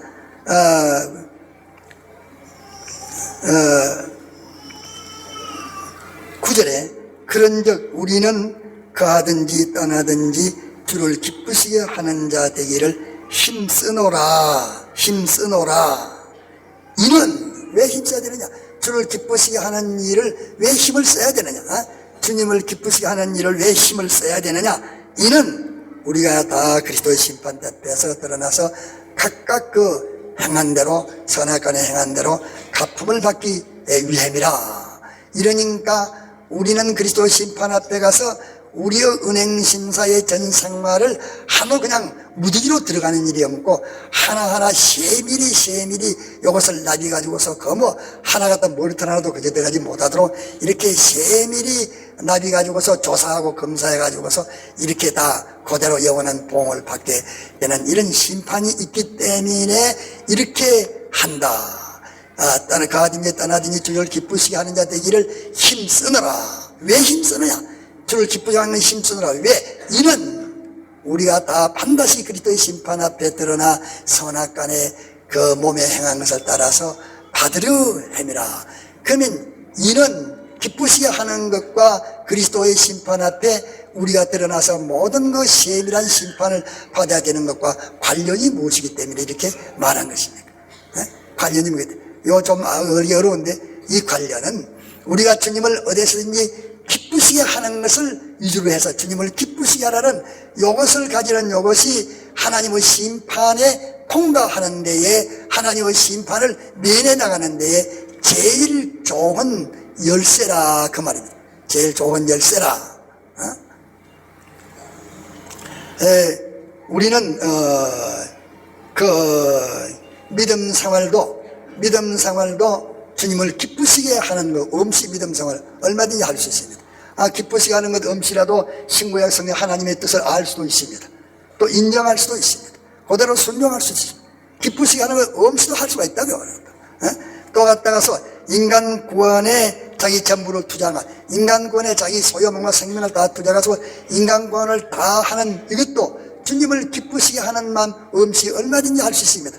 9절에 그런즉 우리는 가든지 떠나든지 주를 기쁘시게 하는 자 되기를 힘쓰노라. 이는 왜 힘써야 되느냐? 주를 기쁘시게 하는 일을 왜 힘을 써야 되느냐? 주님을 기쁘시게 하는 일을 왜 힘을 써야 되느냐? 이는 우리가 다 그리스도의 심판대 앞에서 드러나서 각각 그 행한 대로, 선악간에 행한 대로 갚음을 받기 위함이라. 이러니까 우리는 그리스도의 심판 앞에 가서 우리의 은행심사의 전 생활을 한우 그냥 무디기로 들어가는 일이 없고 하나하나 세밀히 이것을 나비 가지고서 하나 갖다 머리털 하나도 그저 들어가지 못하도록 이렇게 세밀히 나비 가지고서 조사하고 검사해 가지고서 이렇게 다 그대로 영원한 보응을 받게 되는 이런 심판이 있기 때문에 이렇게 한다. 가든지 떠나든지 주를 기쁘시게 하는 자 되기를 힘쓰느라. 왜 힘쓰느냐? 주를 기쁘게 하는 힘쓰느라. 왜? 이는 우리가 다 반드시 그리스도의 심판 앞에 드러나 선악간에 그 몸에 행한 것을 따라서 받으려 함이라. 그러면 이는 기쁘시게 하는 것과 그리스도의 심판 앞에 우리가 드러나서 모든 그 세밀한 심판을 받아야 되는 것과 관련이 무엇이기 때문에 이렇게 말한 것입니까? 관련이 뭐겠다? 이거 좀 어려운데 이 관련은 우리가 주님을 어디서든지 기쁘시게 하는 것을 위주로 해서 주님을 기쁘시게 하라는 이것을 가지는 이것이 하나님의 심판에 통과하는 데에 하나님의 심판을 면해 나가는 데에 제일 좋은 열쇠라 그 말입니다. 제일 좋은 열쇠라. 우리는 그 믿음 생활도 주님을 기쁘시게 하는 거 음시 믿음 생활 얼마든지 할 수 있습니다. 기쁘시게 하는 것 음시라도 신구약 성경 하나님의 뜻을 알 수도 있습니다. 또 인정할 수도 있습니다. 그대로 순종할 수 있습니다. 기쁘시게 하는 것 음시도 할 수가 있다고요. 또 갔다가서 인간 구원에 자기 전부를 투자한 인간 구원에 자기 소유물과 생명을 다 투자해서 인간 구원을 다 하는 이것도 주님을 기쁘시게 하는 마음 음시 얼마든지 할 수 있습니다.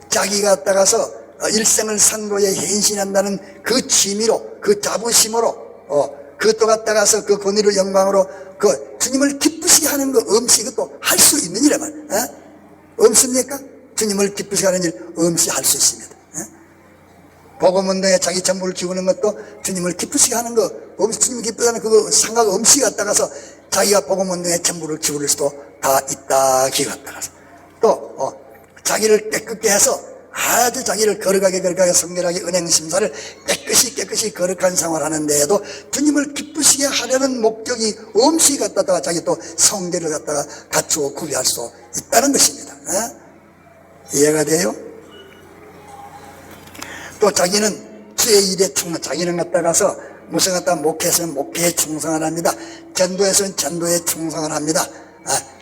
자기 갔다가서 일생을 상도에 헌신한다는 그 취미로 그 자부심으로 그것도 갖다가서 그 권위로 영광으로 그 주님을 기쁘시게 하는 거 음시 이것도 할 수 있는 일이란 말이야. 없습니까? 주님을 기쁘시게 하는 일 음시 할 수 있습니다. 복음운동에 자기 전부를 기우는 것도 주님을 기쁘시게 하는 거 주님 기쁘게 하는 그거 생각 음시 갖다가서 자기가 복음운동에 전부를 기울일 수도 다 있다 기 갖다가서 또 자기를 깨끗게 해서 아주 자기를 거룩하게 성결하게 은행심사를 깨끗이 거룩한 생활하는 데에도 주님을 기쁘시게 하려는 목적이 음시 갖다가 자기 또 성결을 갖다가 갖추어 구비할 수 있다는 것입니다. 이해가 돼요? 또 자기는 주의 일에 자기는 갖다가서 무슨 갖다 목회에서는 목회에 충성을 합니다. 전도에서는 전도에 충성을 합니다.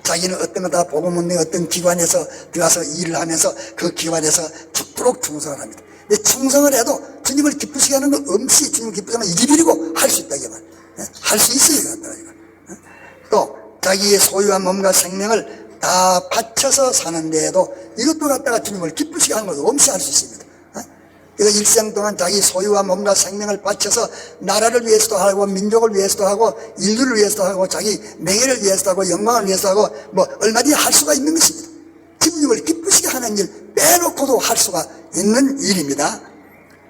자기는 어떤 거다 복음운동의 어떤 기관에서 들어가서 일을 하면서 그 기관에서 죽도록 충성을 합니다. 근데 충성을 해도 주님을 기쁘시게 하는 거 음시 주님을 기쁘게 하면 일이비리고 할 수 있다 이거만. 할 수 있어요 이거. 또 자기의 소유한 몸과 생명을 다 바쳐서 사는 데에도 이것도 갖다가 주님을 기쁘시게 하는 것도 음시 할 수 있습니다. 이거 일생 동안 자기 소유와 몸과 생명을 바쳐서 나라를 위해서도 하고 민족을 위해서도 하고 인류를 위해서도 하고 자기 명예를 위해서도 하고 영광을 위해서도 하고 뭐 얼마든지 할 수가 있는 것입니다. 주님을 기쁘시게 하는 일 빼놓고도 할 수가 있는 일입니다.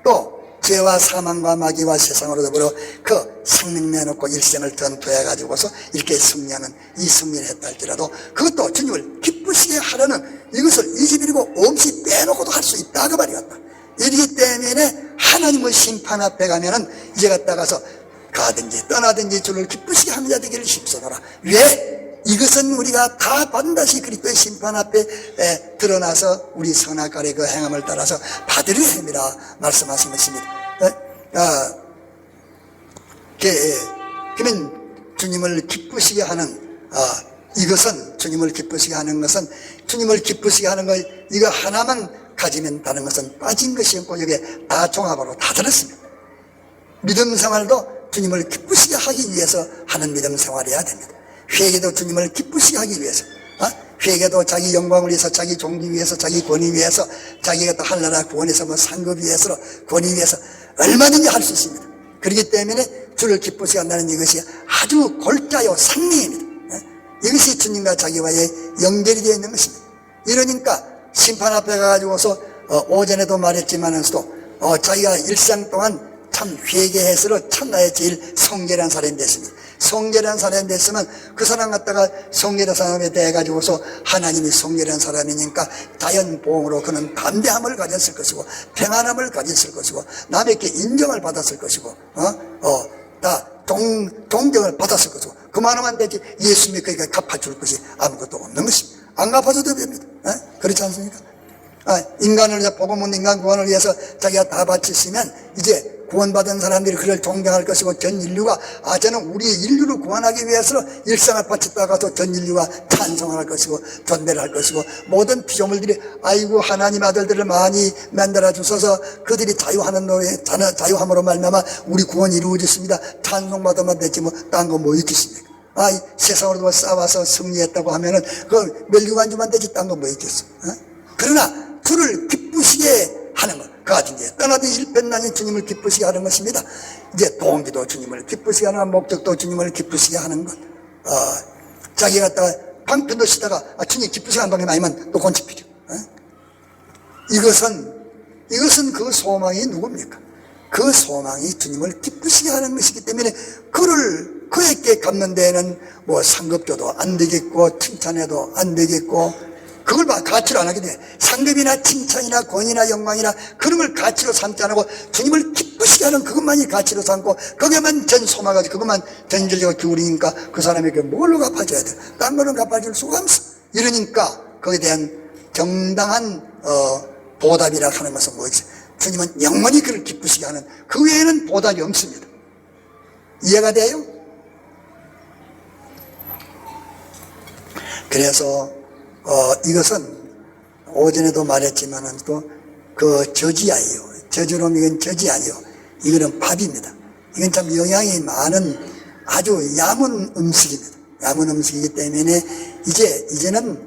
또 죄와 사망과 마귀와 세상으로 더불어 그 생명 내놓고 일생을 전투해 가지고서 이렇게 승리하는 이 승리를 했다 할지라도 그것도 주님을 기쁘시게 하려는 이것을 이 집이고 없이 빼놓고도 할 수 있다 그 말이었다. 이러기 때문에 하나님의 심판 앞에 가면은 이제 갔다가서 가든지 떠나든지 주를 기쁘시게 하는 자 되기를 힘써노라. 왜? 이것은 우리가 다 반드시 그리스도의 심판 앞에 드러나서 우리 선악간의 그 행함을 따라서 받으려 합니다. 말씀하신 것입니다. 그러면 주님을 기쁘시게 하는 이것은 주님을 기쁘시게 하는 것은 주님을 기쁘시게 하는 것 이거 하나만 가지면 다른 것은 빠진 것이 없고 여기에 다 종합으로 다 들었습니다. 믿음 생활도 주님을 기쁘시게 하기 위해서 하는 믿음 생활이어야 됩니다. 회개도 주님을 기쁘시게 하기 위해서, 회개도 자기 영광을 위해서, 자기 종기 위해서, 자기 권위 위해서, 자기가 또 하늘나라 구원해서 뭐 상급 위해서, 권위 위해서 얼마든지 할 수 있습니다. 그렇기 때문에 주를 기쁘시게 한다는 이것이 아주 골자요 상례입니다. 이것이 주님과 자기와의 연결이 되어 있는 것입니다. 이러니까 심판 앞에 가가지고서 오전에도 말했지만서도 자기가 일생 동안 참 회개해서 천하의 제일 성결한 사람이 됐습니다. 성결한 사람이 됐으면 그 사람 갖다가 성결한 사람에 대해 가지고서 하나님이 성결한 사람이니까 자연보험으로 그는 담대함을 가졌을 것이고 평안함을 가졌을 것이고 남에게 인정을 받았을 것이고 다 동정을 받았을 것이고 그만하면 되지 예수 믿으니까 갚아줄 것이 아무것도 없는 것입니다. 안 갚아줘도 됩니다. 그렇지 않습니까? 인간을 복음 없는 인간 구원을 위해서 자기가 다 바쳤으면 이제 구원받은 사람들이 그를 존경할 것이고 전 인류가 저는 우리의 인류를 구원하기 위해서 일생을 바쳤다가도 전 인류가 찬송할 것이고 존대를 할 것이고 모든 피조물들이 아이고 하나님 아들들을 많이 만들어 주셔서 그들이 자유하는 노래 자유함으로 말미암아 우리 구원이 이루어졌습니다. 찬송받으면 되지 뭐 딴 거 뭐 있겠습니까? 세상으로 싸워서 승리했다고 하면은 그 멸류관 주면 되지 딴 거 뭐 있겠어? 그러나 주를 기쁘시게 하는 것. 그 같은 게 떠나든 일편단위 주님을 기쁘시게 하는 것입니다. 이제 동기도 주님을 기쁘시게 하는 것, 목적도 주님을 기쁘시게 하는 것. 자기 갖다가 방편도 쉬다가 주님 기쁘시게 하는 방에 아니면 또 곤치피죠. 이것은 그 소망이 누굽니까? 그 소망이 주님을 기쁘시게 하는 것이기 때문에 그에게 갚는 데에는 뭐 상급줘도 안 되겠고 칭찬해도 안 되겠고 그걸 가치로 안 하게 돼. 상급이나 칭찬이나 권위나 영광이나 그런 걸 가치로 삼지 않고 주님을 기쁘시게 하는 그것만이 가치로 삼고 거기에만 전 소망하지 그것만 전질적으로 기울이니까 그 사람에게 뭘로 갚아줘야 돼? 딴 거는 갚아줄 수가 없어. 이러니까 거기에 대한 정당한 보답이라 하는 것은 뭐지? 주님은 영원히 그를 기쁘시게 하는 그 외에는 보답이 없습니다. 이해가 돼요? 그래서 이것은 오전에도 말했지만은 또 그 저지 아니요. 저주로 이건 저지 아니요. 이거는 밥입니다. 이건 참 영양이 많은 아주 야문 음식입니다. 야문 음식이기 때문에 이제는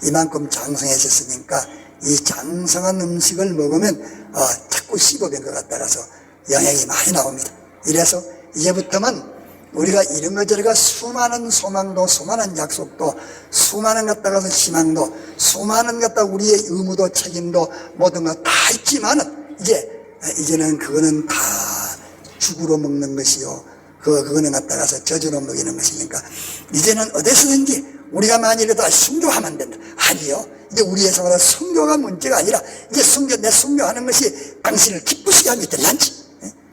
이만큼 장성해졌으니까 이 장성한 음식을 먹으면 자꾸 씹어낸 것 같다라서 영양이 많이 나옵니다. 이래서 이제부터는 우리가 이런 것 저런 수많은 소망도 수많은 약속도 수많은 갖다가서 희망도 수많은 갖다가 우리의 의무도 책임도 모든 것 다 있지만은 이제는 그거는 다 죽으로 먹는 것이요 그거는 갖다가서 저주로 먹이는 것이니까 이제는 어디서든지 우리가 만일에도 순교하면 된다. 아니요. 이제 우리의 생활은 순교가 문제가 아니라 이제 내 순교하는 것이 당신을 기쁘시게 하면 될란지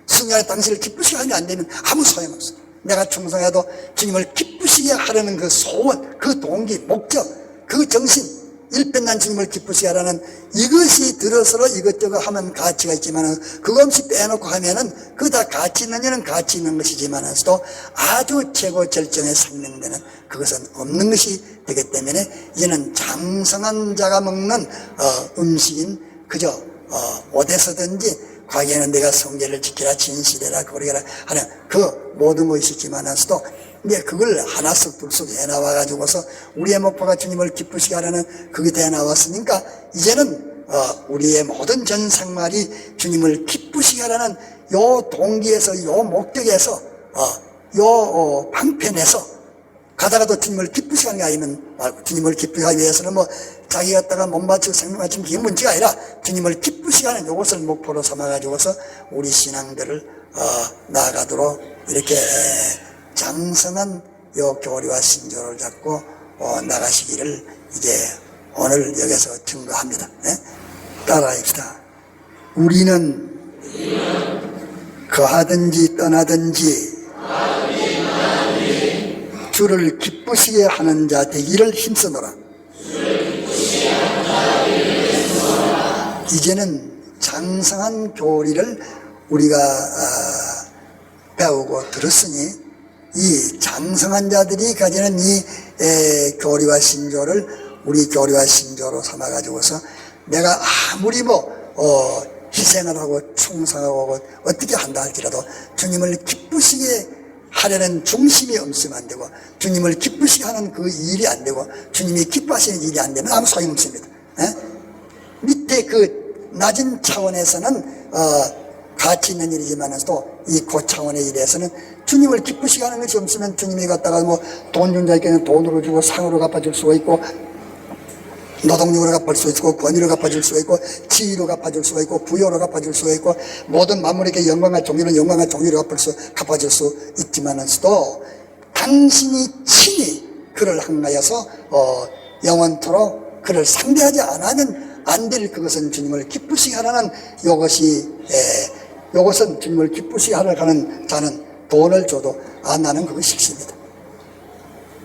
순교하는 당신을 기쁘시게 하면 안 되면 아무 소용없어. 내가 충성해도 주님을 기쁘시게 하려는 그 소원, 그 동기, 목적, 그 정신, 일편단 주님을 기쁘시게 하라는 이것이 들어서 이것저것 하면 가치가 있지만 그거 없이 빼놓고 하면은 그거 다 가치 있는 일은 가치 있는 것이지만서도 아주 최고 절정에 상명되는 그것은 없는 것이 되기 때문에 이제는 장성한 자가 먹는 음식인 그저 어디서든지 과거에는 내가 성계를 지키라 진실해라 거리라 하는 그 모든 것이 있지만서도 이제 그걸 하나씩 둘씩 해나와 가지고서 우리의 목표가 주님을 기쁘시게 하라는 그게 돼 나왔으니까 이제는 우리의 모든 전 생활이 주님을 기쁘시게 하라는 요 동기에서, 요 목적에서, 요 방편에서 가다가도 주님을 기쁘시게 하는 게 아니면 말고, 주님을 기쁘시게 하기 위해서는 뭐 자기 갖다가 몸 바치고 생명 바치는 게 문제가 아니라 주님을 기쁘시게 하는 이것을 목표로 삼아가지고서 우리 신앙들을 나아가도록 이렇게 장성한 요 교리와 신조를 잡고 나가시기를 이제 오늘 여기서 증거합니다. 네? 따라합시다. 우리는 거하든지 떠나든지 주를 기쁘시게 하는 자 되기를 힘쓰노라. 이제는 장성한 교리를 우리가 배우고 들었으니 이 장성한 자들이 가지는 이 교리와 신조를 우리 교리와 신조로 삼아가지고서 내가 아무리 희생을 하고 충성하고 어떻게 한다 할지라도 주님을 기쁘시게 하려는 중심이 없으면 안 되고, 주님을 기쁘시게 하는 그 일이 안 되고, 주님이 기뻐하시는 일이 안 되면 아무 소용없습니다. 밑에 그 낮은 차원에서는 가치 있는 일이지만서도 이 고차원의 일에서는 주님을 기쁘시게 하는 것이 없으면 주님이 갖다가 돈 준 자에게는 돈으로 주고 상으로 갚아줄 수가 있고, 노동력으로 갚을 수 있고, 권위로 갚아줄 수가 있고, 지위로 갚아줄 수가 있고, 부여로 갚아줄 수가 있고, 모든 만물에게 영광과 종류는 영광과 종류로 갚아줄 수 있지만서도 당신이 친히 그를 향하여서 영원토록 그를 상대하지 않으면 안 될 그것은 주님을 기쁘시게 하라는 요것은 주님을 기쁘시게 하려고 하는 자는 돈을 줘도 나는 그거 싫습니다.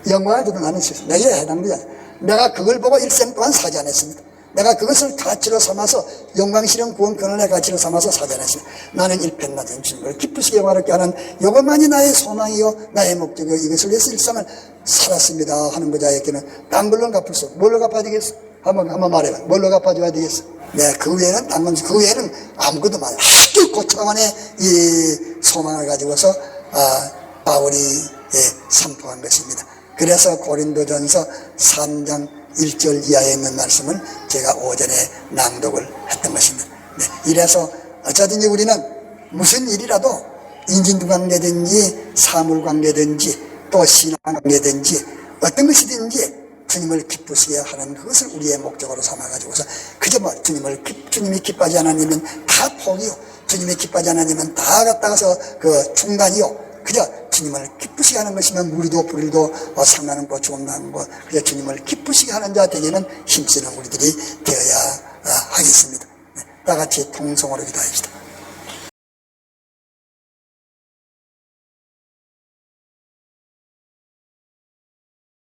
영광을 줘도 나는 싫습니다. 내게 해당되지 않아요. 내가 그걸 보고 일생 동안 사지 않았습니다. 내가 그것을 가치로 삼아서 영광스러운 구원권을 가치로 삼아서 사지 않았습니다. 나는 일편나전 주님을 기쁘시게 영화롭게 하는 이것만이 나의 소망이요 나의 목적이요 이것을 위해서 일생을 살았습니다 하는 거자에게는 딴 걸로 갚을 수 없고 뭘로 갚아야 되겠어? 한번 말해봐. 뭘로 갚아줘야 되겠어? 네, 그 외에는 딴 건, 그 외에는 아무것도 말이야. 아주 고차원의 이 소망을 가지고서 바울이 선포한 것입니다. 그래서 고린도전서 3장 1절 이하에 있는 말씀을 제가 오전에 낭독을 했던 것입니다. 네, 이래서 어쩌든지 우리는 무슨 일이라도 인진관계든지 사물관계든지 또 신앙관계든지 어떤 것이든지 주님을 기쁘시게 하는 그것을 우리의 목적으로 삼아가지고서 그저 주님이 기뻐하지 않으면 다 포기요, 주님이 기뻐하지 않으면 다 갖다가서 그 중단이요, 그저 주님을 기쁘시게 하는 것이면 무리도 불리도 상나는 죽음 나는 그저 주님을 기쁘시게 하는 자 되기는 힘쓰는 우리들이 되어야 하겠습니다. 다 같이 통성으로 기도합시다.